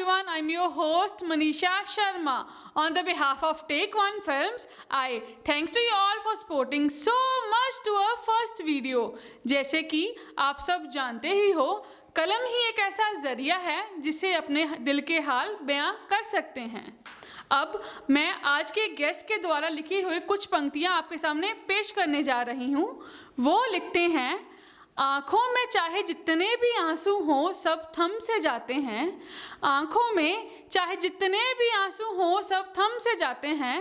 everyone, I'm your host Manisha Sharma. On the behalf of Take One Films, I thanks to you all for supporting so much to our first video. जैसे कि आप सब जानते ही हो, कलम ही एक ऐसा जरिया है जिसे अपने दिल के हाल बयां कर सकते हैं। अब मैं आज के गेस्ट के द्वारा लिखी हुई कुछ पंक्तियां आपके सामने पेश करने जा रही हूँ। वो लिखते हैं, आँखों में चाहे जितने भी आंसू हों सब थम से जाते हैं। आँखों में चाहे जितने भी आंसू हों सब थम से जाते हैं।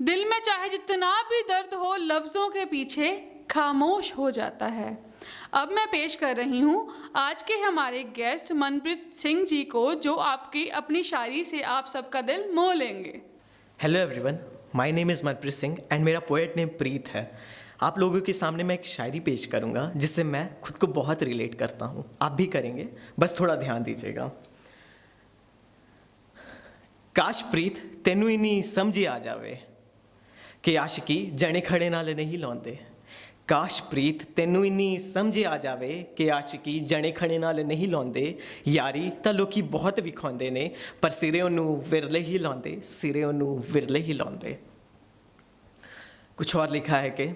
दिल में चाहे जितना भी दर्द हो लफ्ज़ों के पीछे खामोश हो जाता है। अब मैं पेश कर रही हूँ आज के हमारे गेस्ट मनप्रीत सिंह जी को, जो आपकी अपनी शायरी से आप सबका दिल मोह लेंगे। Hello everyone, my name is Manpreet Singh and मेरा पोएट नेम प्रीत है। आप लोगों के सामने मैं एक शायरी पेश करूंगा जिससे मैं खुद को बहुत रिलेट करता हूं। आप भी करेंगे, बस थोड़ा ध्यान दीजिएगा। काश प्रीत तेनू ही नहीं समझी आ जावे कि आशिकी जने खड़े नाल नहीं लाउंदे। काश प्रीत तेनू ही नहीं समझी आ जावे कि आशिकी जने खड़े नाल नहीं लाउंदे। यारी तां लोकी बहुत विखाउंदे ने पर सिरे ओनू विरले ही लाउंदे, सिरे ओनू विरले ही लाउंदे। कुछ और लिखा है कि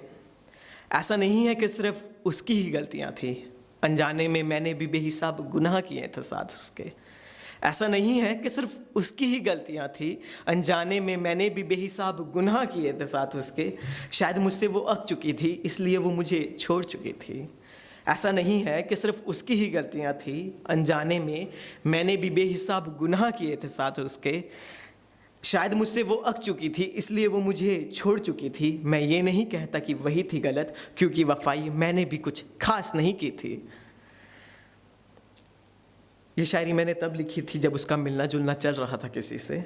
ऐसा नहीं है कि सिर्फ उसकी ही गलतियां थी, अनजाने में मैंने भी बेहिसाब गुनाह किए थे साथ उसके। ऐसा नहीं है कि सिर्फ उसकी ही गलतियां थी, अनजाने में मैंने भी बेहिसाब गुनाह किए थे साथ उसके। शायद मुझसे वो अक चुकी थी इसलिए वो मुझे छोड़ चुकी थी। ऐसा नहीं है कि सिर्फ उसकी ही गलतियां थी, अनजाने में मैंने भी बेहिसाब गुनाह किए थे साथ उसके। शायद मुझसे वो अक चुकी थी इसलिए वो मुझे छोड़ चुकी थी। मैं ये नहीं कहता कि वही थी गलत, क्योंकि वफाई मैंने भी कुछ खास नहीं की थी। ये शायरी मैंने तब लिखी थी जब उसका मिलना जुलना चल रहा था किसी से,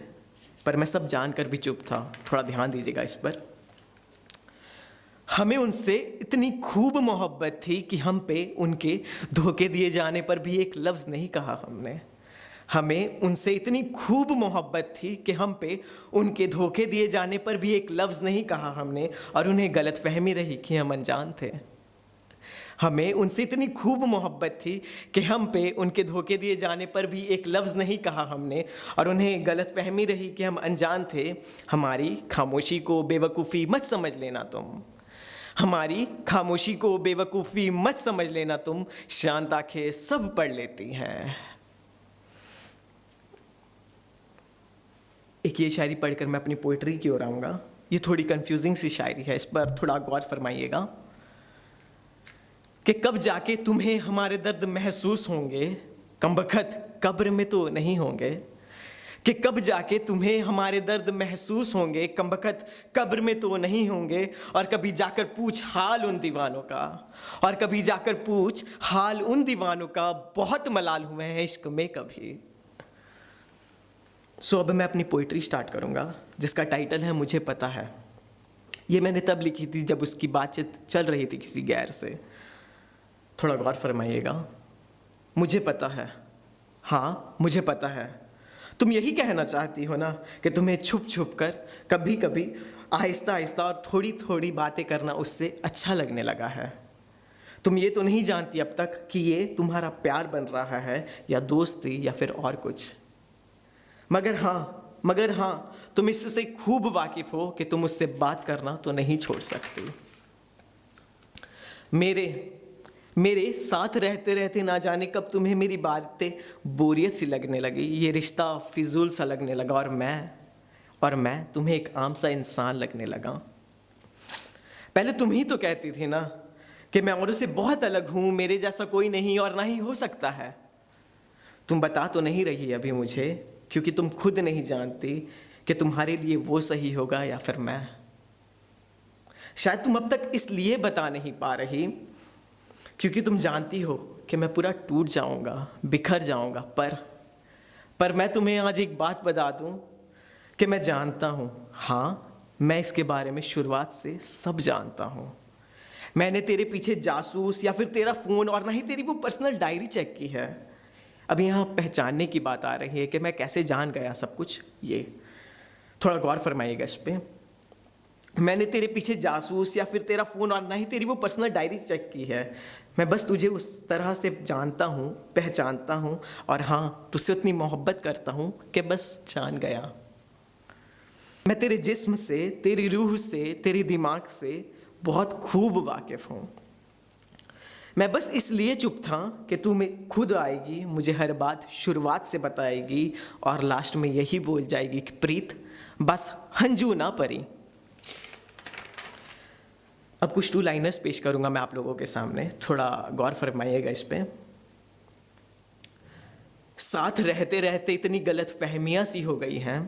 पर मैं सब जानकर भी चुप था। थोड़ा ध्यान दीजिएगा इस पर। हमें उनसे इतनी खूब मोहब्बत थी कि हम पे उनके धोखे दिए जाने पर भी एक लफ्ज़ नहीं कहा हमने। हमें उनसे इतनी खूब मोहब्बत थी कि हम पे उनके धोखे दिए जाने पर भी एक लफ्ज़ नहीं कहा हमने, और उन्हें गलतफहमी रही कि हम अनजान थे। हमें उनसे इतनी खूब मोहब्बत थी कि हम पे उनके धोखे दिए जाने पर भी एक लफ्ज़ नहीं कहा हमने, और उन्हें गलतफहमी रही कि हम अनजान थे। हमारी खामोशी को बेवकूफ़ी मत समझ लेना तुम, हमारी खामोशी को बेवकूफ़ी मत समझ लेना तुम, शांत आंखें सब पढ़ लेती हैं। एक ये शायरी पढ़कर मैं अपनी पोइट्री की ओर आऊँगा। ये थोड़ी कंफ्यूजिंग सी शायरी है, इस पर थोड़ा गौर फरमाइएगा कि कब जाके तुम्हें हमारे दर्द महसूस होंगे, कमबख्त कब्र में तो नहीं होंगे। कि कब जाके तुम्हें हमारे दर्द महसूस होंगे, कमबख्त कब्र में तो नहीं होंगे। और कभी जाकर पूछ हाल उन दीवानों का, और कभी जाकर पूछ हाल उन दीवानों का, बहुत मलाल हुए हैं इश्क में कभी। सो अब मैं अपनी पोइट्री स्टार्ट करूँगा जिसका टाइटल है मुझे पता है। ये मैंने तब लिखी थी जब उसकी बातचीत चल रही थी किसी गैर से। थोड़ा गौर फरमाइएगा। मुझे पता है, हाँ मुझे पता है, तुम यही कहना चाहती हो ना कि तुम्हें छुप छुप कर कभी कभी आहिस्ता आहिस्ता और थोड़ी थोड़ी बातें करना उससे अच्छा लगने लगा है। तुम ये तो नहीं जानती अब तक कि ये तुम्हारा प्यार बन रहा है या दोस्ती या फिर और कुछ। मगर हाँ तुम इससे खूब वाकिफ हो कि तुम उससे बात करना तो नहीं छोड़ सकती। मेरे साथ रहते रहते ना जाने कब तुम्हें मेरी बातें बोरियत सी लगने लगी, ये रिश्ता फिजूल सा लगने लगा, और मैं तुम्हें एक आम सा इंसान लगने लगा। पहले तुम ही तो कहती थी ना कि मैं औरों से बहुत अलग हूँ, मेरे जैसा कोई नहीं और ना ही हो सकता है। तुम बता तो नहीं रही अभी मुझे, क्योंकि तुम खुद नहीं जानती कि तुम्हारे लिए वो सही होगा या फिर मैं। शायद तुम अब तक इसलिए बता नहीं पा रही क्योंकि तुम जानती हो कि मैं पूरा टूट जाऊंगा, बिखर जाऊंगा। पर मैं तुम्हें आज एक बात बता दूं कि मैं जानता हूं, हाँ मैं इसके बारे में शुरुआत से सब जानता हूं। मैंने तेरे पीछे जासूस या फिर तेरा फ़ोन और ना ही तेरी वो पर्सनल डायरी चेक की है। अब यहाँ पहचानने की बात आ रही है कि मैं कैसे जान गया सब कुछ। ये थोड़ा गौर फरमाइएगा इस पर। मैंने तेरे पीछे जासूस या फिर तेरा फ़ोन और ना ही तेरी वो पर्सनल डायरी चेक की है। मैं बस तुझे उस तरह से जानता हूँ, पहचानता हूँ, और हाँ, तुझसे उतनी मोहब्बत करता हूँ कि बस जान गया। मैं तेरे जिस्म से, तेरी रूह से, तेरे दिमाग से बहुत खूब वाकिफ़ हूँ। मैं बस इसलिए चुप था कि तू में खुद आएगी, मुझे हर बात शुरुआत से बताएगी और लास्ट में यही बोल जाएगी कि प्रीत बस हंजू ना परी। अब कुछ 2 लाइनर्स पेश करूंगा मैं आप लोगों के सामने, थोड़ा गौर फरमाइएगा इस पे। साथ रहते रहते इतनी गलत फहमियाँ सी हो गई हैं।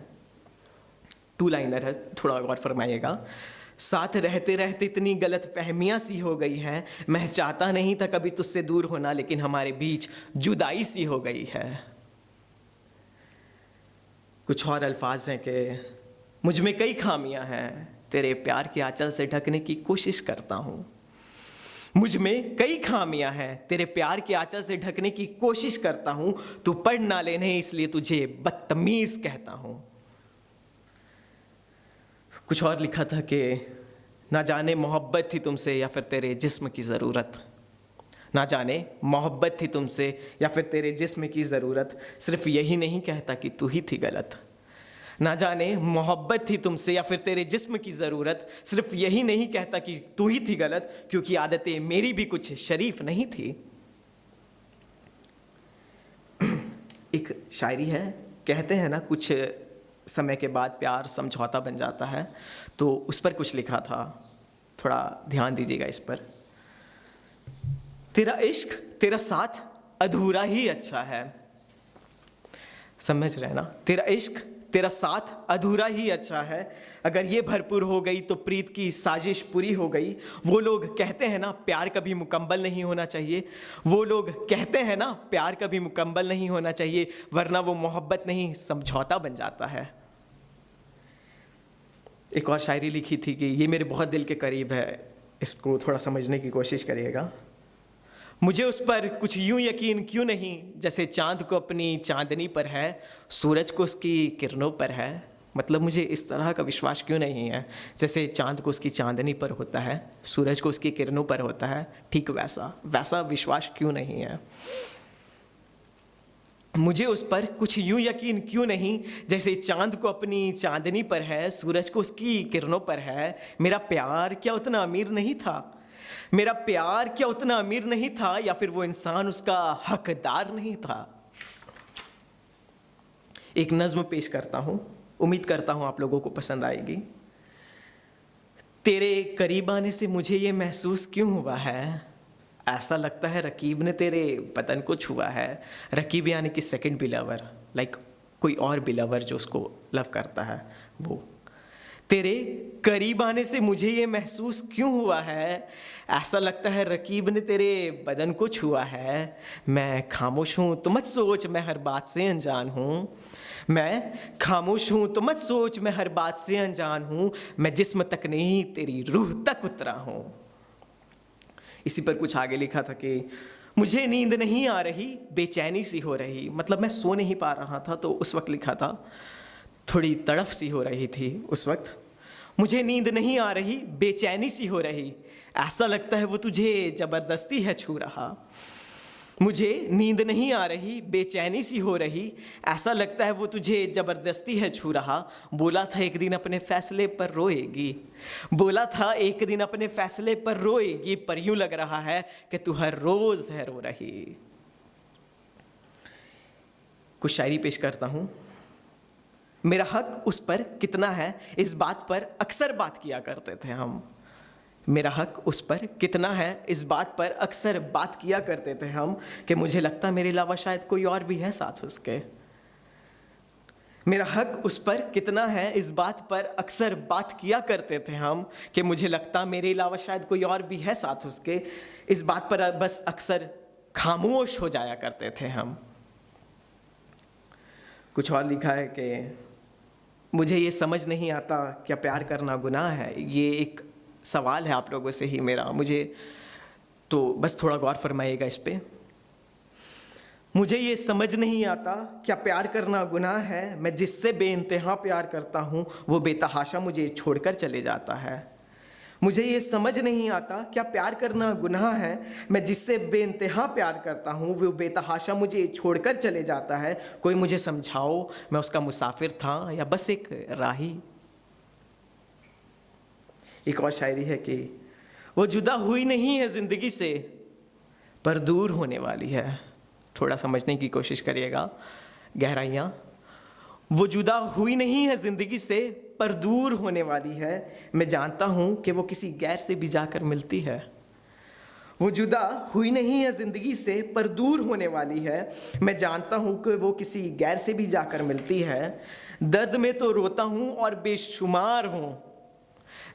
2 लाइनर है, थोड़ा गौर फरमाइएगा। साथ रहते रहते इतनी गलत फहमियाँ सी हो गई हैं, मैं चाहता नहीं था कभी तुझसे दूर होना, लेकिन हमारे बीच जुदाई सी हो गई है। कुछ और अल्फाज हैं कि मुझ में कई खामियां हैं, तेरे प्यार के आंचल से ढकने की कोशिश करता हूँ। मुझ में कई खामियां हैं, तेरे प्यार के आंचल से ढकने की कोशिश करता हूँ। तू पढ़ ना लेने इसलिए तुझे बदतमीज कहता हूँ। कुछ और लिखा था कि ना जाने मोहब्बत थी तुमसे या फिर तेरे जिस्म की ज़रूरत। ना जाने मोहब्बत थी तुमसे या फिर तेरे जिस्म की ज़रूरत, सिर्फ यही नहीं कहता कि तू ही थी गलत। ना जाने मोहब्बत थी तुमसे या फिर तेरे जिस्म की ज़रूरत, सिर्फ यही नहीं कहता कि तू ही थी गलत, क्योंकि आदतें मेरी भी कुछ शरीफ नहीं थी। एक शायरी है, कहते हैं ना कुछ समय के बाद प्यार समझौता बन जाता है, तो उस पर कुछ लिखा था, थोड़ा ध्यान दीजिएगा इस पर। तेरा इश्क तेरा साथ अधूरा ही अच्छा है। समझ रहे ना? तेरा इश्क तेरा साथ अधूरा ही अच्छा है, अगर ये भरपूर हो गई तो प्रीत की साजिश पूरी हो गई। वो लोग कहते हैं ना प्यार कभी मुकम्मल नहीं होना चाहिए, वो लोग कहते हैं ना प्यार कभी मुकम्मल नहीं होना चाहिए, वरना वो मोहब्बत नहीं समझौता बन जाता है। एक और शायरी लिखी थी कि ये मेरे बहुत दिल के करीब है, इसको थोड़ा समझने की कोशिश करिएगा। मुझे उस पर कुछ यूं यकीन क्यों नहीं, जैसे चांद को अपनी चांदनी पर है, सूरज को उसकी किरणों पर है। मतलब मुझे इस तरह का विश्वास क्यों नहीं है, जैसे चांद को उसकी चांदनी पर होता है, सूरज को उसकी किरणों पर होता है, ठीक वैसा विश्वास क्यों नहीं है। मुझे उस पर कुछ यूं यकीन क्यों नहीं, जैसे चांद को अपनी चांदनी पर है, सूरज को उसकी किरणों पर है। मेरा प्यार क्या उतना अमीर नहीं था, मेरा प्यार क्या उतना अमीर नहीं था, या फिर वो इंसान उसका हकदार नहीं था। एक नज्म पेश करता हूं, उम्मीद करता हूं आप लोगों को पसंद आएगी। तेरे करीब आने से मुझे ये महसूस क्यों हुआ है, ऐसा लगता है रकीब ने तेरे बदन को छुआ है। रकीब यानी कि सेकंड बिलवर, लाइक कोई और बिलवर जो उसको लव करता है वो। तेरे करीब आने से मुझे ये महसूस क्यों हुआ है, ऐसा लगता है रकीब ने तेरे बदन को छुआ है। मैं खामोश हूँ तो मत सोच मैं हर बात से अनजान हूँ, मैं खामोश हूँ तो मत सोच मैं हर बात से अनजान हूँ, मैं जिस्म तक नहीं तेरी रूह तक उतरा हूँ। इसी पर कुछ आगे लिखा था कि मुझे नींद नहीं आ रही, बेचैनी सी हो रही। मतलब मैं सो नहीं पा रहा था, तो उस वक्त लिखा था, थोड़ी तड़फ सी हो रही थी उस वक्त। मुझे नींद नहीं आ रही, बेचैनी सी हो रही, ऐसा लगता है वो तुझे ज़बरदस्ती है छू रहा। मुझे नींद नहीं आ रही, बेचैनी सी हो रही, ऐसा लगता है वो तुझे ज़बरदस्ती है छू रहा। बोला था एक दिन अपने फ़ैसले पर रोएगी, बोला था एक दिन अपने फ़ैसले पर रोएगी, पर यूँ लग रहा है कि तू हर रोज़ है रो रही। कुछ शायरी पेश करता हूँ। मेरा हक उस पर कितना है, इस बात पर अक्सर बात किया करते थे हम। मेरा हक उस पर कितना है, इस बात पर अक्सर बात किया करते थे हम, कि मुझे लगता मेरे अलावा शायद कोई और भी है साथ उसके। मेरा हक उस पर कितना है, इस बात पर अक्सर बात किया करते थे हम, कि मुझे लगता मेरे अलावा शायद कोई और भी है साथ उसके। इस बात पर बस अक्सर खामोश हो जाया करते थे हम। कुछ और लिखा है कि मुझे ये समझ नहीं आता क्या प्यार करना गुनाह है। ये एक सवाल है आप लोगों से ही मेरा, मुझे तो बस थोड़ा गौर फरमाइएगा इस पे। मुझे ये समझ नहीं आता क्या प्यार करना गुनाह है। मैं जिससे बेइंतहा प्यार करता हूँ वो बेतहाशा मुझे छोड़कर चले जाता है। मुझे ये समझ नहीं आता क्या प्यार करना गुनाह है। मैं जिससे बेइंतहा प्यार करता हूँ वो बेतहाशा मुझे छोड़कर चले जाता है। कोई मुझे समझाओ, मैं उसका मुसाफिर था या बस एक राही। एक और शायरी है कि वो जुदा हुई नहीं है ज़िंदगी से पर दूर होने वाली है। थोड़ा समझने की कोशिश करिएगा, गहराइयाँ। वो जुदा हुई नहीं है ज़िंदगी से पर दूर होने वाली है। मैं जानता हूँ कि वो किसी गैर से भी जाकर मिलती है। वो जुदा हुई नहीं है ज़िंदगी से पर दूर होने वाली है। मैं जानता हूँ कि वो किसी गैर से भी जाकर मिलती है। दर्द में तो रोता हूँ और बेशुमार हूँ,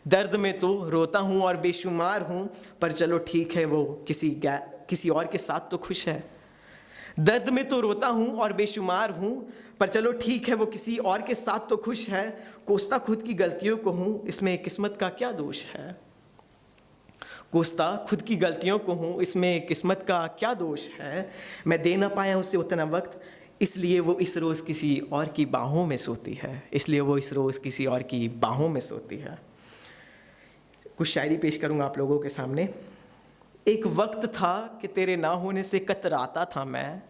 दर्द में तो रोता हूँ और बेशुमार हूँ, पर चलो ठीक है वो किसी और के साथ तो खुश है। दर्द में तो रोता हूँ और बेशुमार हूँ, पर चलो ठीक है वो किसी और के साथ तो खुश है। कोसता खुद की गलतियों को हूँ, इसमें किस्मत का क्या दोष है। कोसता खुद की गलतियों को हूँ, इसमें किस्मत का क्या दोष है। मैं दे ना पाया उसे उतना वक्त, इसलिए वो इस रोज़ किसी और की बाहों में सोती है। इसलिए वो इस रोज़ किसी और की बाहों में सोती है। कुछ शायरी पेश करूँगा आप लोगों के सामने। एक वक्त था कि तेरे ना होने से कतराता था मैं।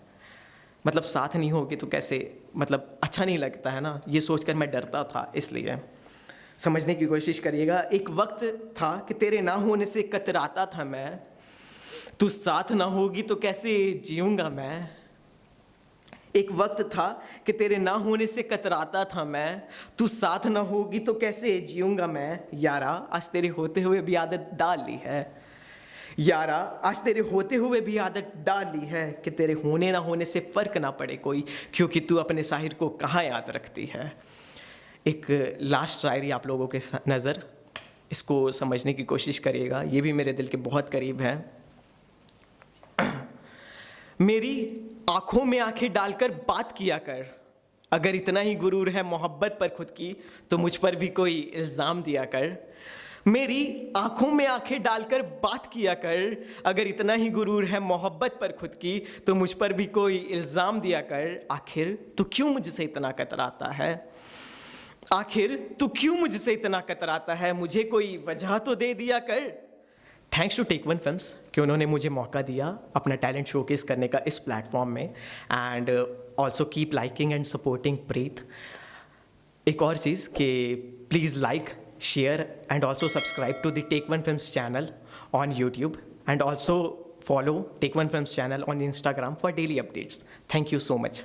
मतलब साथ नहीं होगी तो कैसे, मतलब अच्छा नहीं लगता है ना, ये सोचकर मैं डरता था। इसलिए समझने की कोशिश करिएगा। एक वक्त था कि तेरे ना होने से कतराता था मैं, तू साथ ना होगी तो कैसे जीऊँगा मैं। एक वक्त था कि तेरे ना होने से कतराता था मैं, तू साथ ना होगी तो कैसे जीऊँगा मैं। यारा आज तेरे होते हुए भी आदत डाल ली है, यारा आज तेरे होते हुए भी आदत डाल ली है कि तेरे होने ना होने से फ़र्क ना पड़े कोई, क्योंकि तू अपने साहिर को कहाँ याद रखती है। एक लास्ट शायरी आप लोगों के नज़र, इसको समझने की कोशिश करिएगा, ये भी मेरे दिल के बहुत करीब है। मेरी आँखों में आँखें डालकर बात किया कर, अगर इतना ही गुरूर है मोहब्बत पर खुद की तो मुझ पर भी कोई इल्ज़ाम दिया कर। मेरी आँखों में आँखें डालकर बात किया कर, अगर इतना ही गुरूर है मोहब्बत पर खुद की तो मुझ पर भी कोई इल्ज़ाम दिया कर। आखिर तू क्यों मुझसे इतना कतराता है, आखिर तू क्यों मुझसे इतना कतराता है, मुझे कोई वजह तो दे दिया कर। Thanks to Tech One Films कि उन्होंने मुझे मौका दिया अपना टैलेंट शोकेस करने का इस प्लेटफॉर्म में। And also keep liking and supporting Preet. एक और चीज़ कि please like, share and also subscribe to the Take One Films channel on YouTube, and also follow Take One Films channel on Instagram for daily updates. Thank you so much.